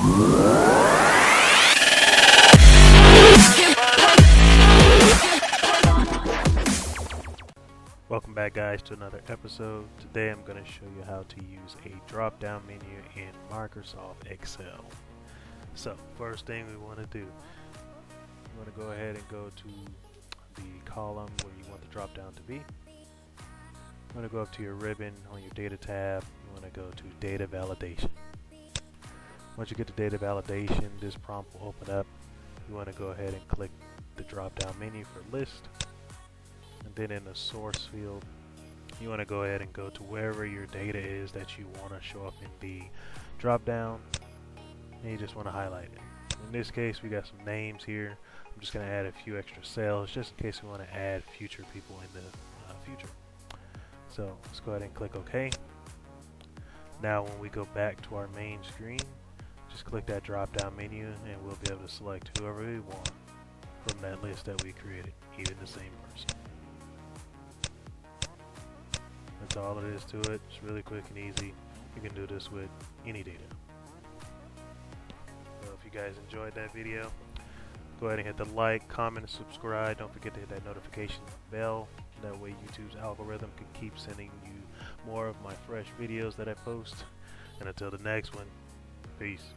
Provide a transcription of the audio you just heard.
Welcome back, guys, to another episode. Today I'm going to show you how to use a drop-down menu in Microsoft Excel. So first thing we want to do, you want to go ahead and go to the column where you want the drop-down to be. You want to go up to your ribbon on your data tab. You want to go to data validation. Once you get to data validation, this prompt will open up. You want to go ahead and click the drop-down menu for list. And then in the source field, you want to go ahead and go to wherever your data is that you want to show up in the drop down, and you just want to highlight it. In this case, we got some names here. I'm just going to add a few extra cells just in case we want to add future people in the future. So let's go ahead and click OK. Now when we go back to our main screen, just click that drop down menu and we'll be able to select whoever we want from that list that we created, even the same person. That's all it is to it. It's really quick and easy. You can do this with any data. So if you guys enjoyed that video, go ahead and hit the like, comment, and subscribe. Don't forget to hit that notification bell. That way YouTube's algorithm can keep sending you more of my fresh videos that I post. And until the next one, peace.